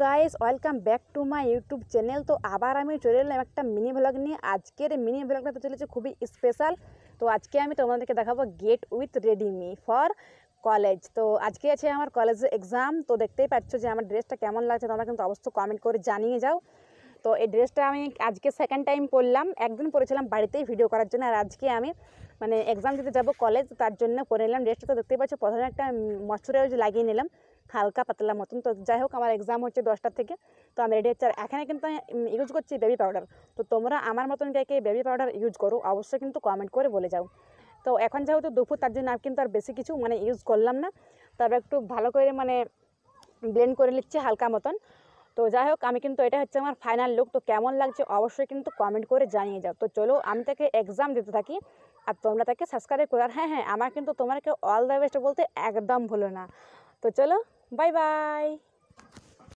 Guys, welcome back to my YouTube channel. তো আবার আমি চলে এলাম একটা মিনি ভ্লগ নিয়ে। আজকের মিনি ভ্লগটা তো চলেছে খুবই স্পেশাল। তো আজকে আমি তোমাদেরকে দেখাবো get with ready me for college. তো আজকে আছে আমার কলেজে এক্সাম। তো দেখতেই পাচ্ছ যে আমার ড্রেসটা কেমন লাগছে, তোমরা কিন্তু অবশ্যই কমেন্ট করে জানিয়ে যাও। তো এই ড্রেসটা আমি আজকে সেকেন্ড টাইম পরলাম। একদিন পরেছিলাম বাড়িতেই ভিডিও করার জন্য, আর আজকে আমি মানে এক্সাম দিতে যাবো কলেজ, তার জন্য পরে নিলাম ড্রেসটা। তো দেখতেই পাচ্ছ প্রথমে একটা ময়শ্চারাইজ লাগিয়ে নিলাম হালকা পাতলা মতন। তো যাই হোক, আমার এক্সাম হচ্ছে 10টা থেকে। তো আমি রেডি হচ্ছে, আর এখানে কিন্তু আমি ইউজ করছি বেবি পাউডার। তো তোমরা আমার মতন কে বেবি পাউডার ইউজ করো অবশ্যই কিন্তু কমেন্ট করে বলে যাও। তো এখন যেহেতু দুপুর, তার জন্য আমি কিন্তু আর বেশি কিছু মানে ইউজ করলাম না। তারপর একটু ভালো করে মানে ব্লেন্ড করে নিচ্ছি হালকা মতন। তো যাই হোক, আমি কিন্তু এটা হচ্ছে আমার ফাইনাল লুক। তো কেমন লাগছে অবশ্যই কিন্তু কমেন্ট করে জানিয়ে যাও। তো চলো আমি তাকে এক্সাম দিতে থাকি, আর তোমরা তাকে সাবস্ক্রাইব করো। আর হ্যাঁ, আমার কিন্তু তোমাকে অল দ্য বেস্ট বলতে একদম ভুলো না। তো চলো, বাই বাই।